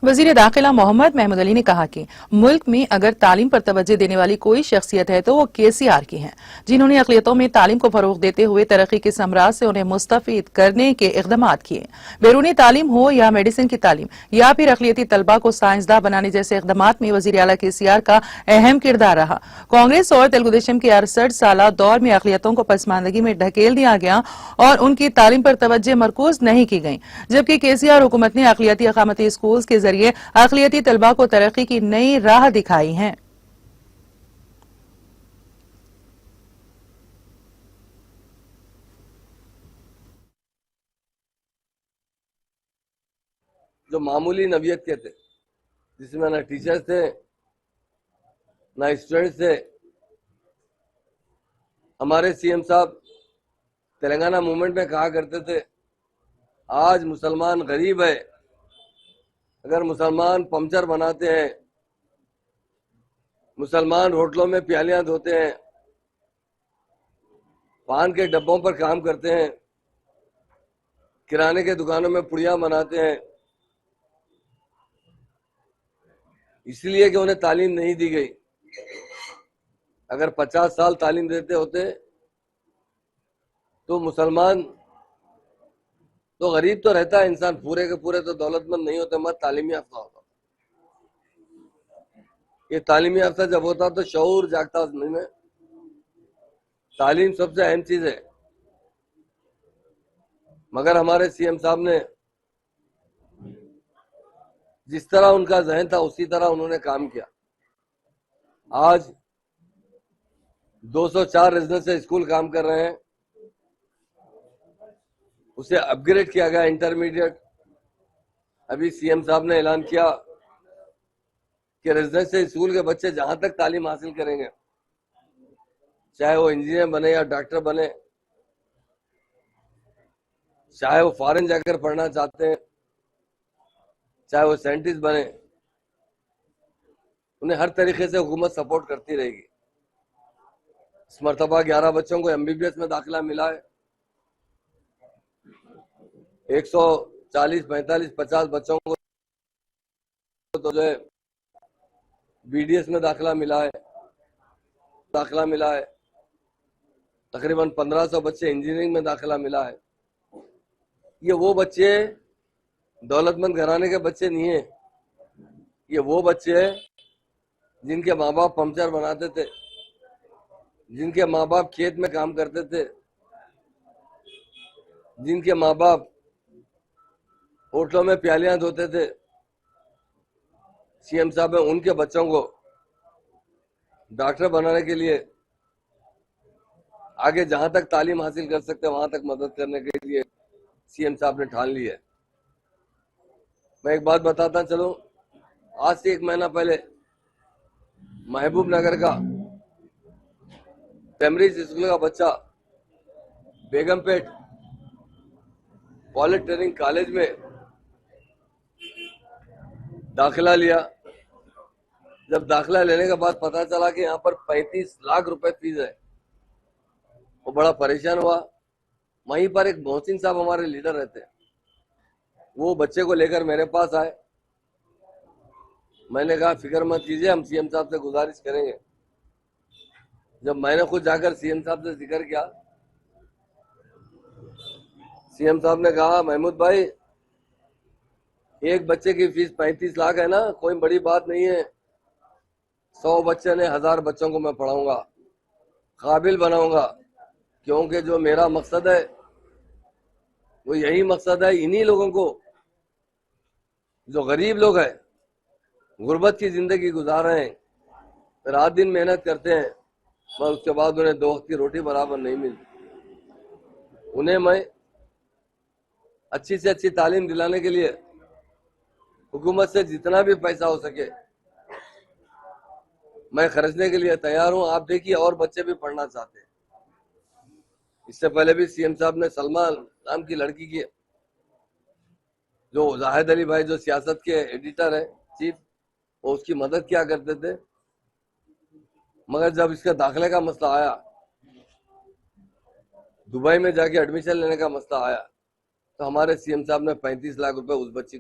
वजीर दाखिला मोहम्मद महमूद अली ने कहा कि मुल्क में अगर तालीम पर तवज्जो देने वाली कोई शख्सियत है तो वो KCR की है, जिन्होंने अक़लियतों में तालीम को फरोग देते हुए तरक्की के समराज से उन्हें मुस्तफीद करने के इक़दामात किए। बैरूनी तालीम हो या मेडिसिन की तालीम या फिर अक़लियती तलबा को साइंसदा बनाने जैसे इक़दामात में वज़ीर आला KCR का अहम किरदार रहा। कांग्रेस और तेलुगु देशम के 68 साला दौर में अक़लियतों को पसमानदगी में ढकेल दिया गया और उनकी तालीम पर तवज्जो मरकूज नहीं की गई, जबकि KCR हुकूमत ने अक़लियती अक़ामती स्कूल के जरिए अक़लियती तलबा को तरक्की की नई राह दिखाई है। जो मामूली नवियत के थे, जिसमें ना टीचर्स थे ना स्टूडेंट्स थे। हमारे CM साहब तेलंगाना मूवमेंट में कहा करते थे, आज मुसलमान गरीब है, अगर मुसलमान पंचर बनाते हैं, मुसलमान होटलों में प्यालियां धोते हैं, पान के डब्बों पर काम करते हैं, किराने के दुकानों में पुड़िया बनाते हैं, इसलिए कि उन्हें तालीम नहीं दी गई। अगर 50 साल तालीम देते होते तो मुसलमान तो गरीब तो रहता है इंसान, पूरे के पूरे तो दौलतमंद नहीं होते, मत तालीमी याफ्ता होता। ये तालीमी याफ्ता जब होता तो शऊर जागता उसमें। तालीम सबसे अहम चीज है, मगर हमारे CM साहब ने जिस तरह उनका जहन था उसी तरह उन्होंने काम किया। आज 204 रेजिडेंशियल स्कूल काम कर रहे हैं, उसे अपग्रेड किया गया इंटरमीडिएट। अभी CM साहब ने ऐलान किया कि रेजिडेंशियल स्कूल के बच्चे जहां तक तालीम हासिल करेंगे, चाहे वो इंजीनियर बने या डॉक्टर बने, चाहे वो फॉरेन जाकर पढ़ना चाहते हैं, चाहे वो साइंटिस्ट बने, उन्हें हर तरीके से हुकूमत सपोर्ट करती रहेगी। इस मरतबा 11 बच्चों को MBBS में दाखिला मिला है। 140, 45, 50 बच्चों को तो जो है BDS में दाखिला मिला है। तकरीबन 1500 बच्चे इंजीनियरिंग में दाखिला मिला है। ये वो बच्चे दौलतमंद घराने के बच्चे नहीं है, ये वो बच्चे हैं जिनके माँ बाप पंचर बनाते थे, जिनके माँ बाप खेत में काम करते थे, जिनके माँ बाप होटलों में प्यालियां धोते थे। CM साहब ने उनके बच्चों को डॉक्टर बनाने के लिए आगे जहां तक तालीम हासिल कर सकते वहां तक मदद करने के लिए CM साहब ने ठान ली है। मैं एक बात बताता चलूं, आज से 1 महीना पहले महबूब नगर का प्राइमरी स्कूल का बच्चा बेगमपेट पॉलिटेक्निक कॉलेज में दाखिला लिया। जब दाखिला लेने के बाद पता चला कि यहाँ पर 35 लाख रुपए फीस है, वो बड़ा परेशान हुआ। वहीं पर एक मोहसिन साहब हमारे लीडर रहते हैं, वो बच्चे को लेकर मेरे पास आए। मैंने कहा फिक्र मत कीजिए, हम CM साहब से गुजारिश करेंगे। जब मैंने खुद जाकर CM साहब से जिक्र किया, CM साहब ने कहा महमूद भाई, एक बच्चे की फीस 35 लाख है ना, कोई बड़ी बात नहीं है। 100 बच्चे ने 1000 बच्चों को मैं पढ़ाऊंगा, काबिल बनाऊंगा, क्योंकि जो मेरा मकसद है वो यही मकसद है। इन्हीं लोगों को, जो गरीब लोग हैं, गुर्बत की जिंदगी गुजार रहे हैं, रात दिन मेहनत करते हैं, मगर उसके बाद उन्हें 2 वक्त की रोटी बराबर नहीं मिलती, उन्हें मैं अच्छी से अच्छी तालीम दिलाने के लिए हुकूमत से जितना भी पैसा हो सके मैं खर्चने के लिए तैयार हूं। आप देखिए और बच्चे भी पढ़ना चाहते हैं। इससे पहले भी CM साहब ने सलमान नाम की लड़की की, जो जाहिद अली भाई जो सियासत के एडिटर है चीफ, वो उसकी मदद किया करते थे। मगर जब इसका दाखिले का मसला आया, दुबई में जाके एडमिशन लेने का मसला आया, तो हमारे CM साहब ने 35 लाख रुपए उस बच्ची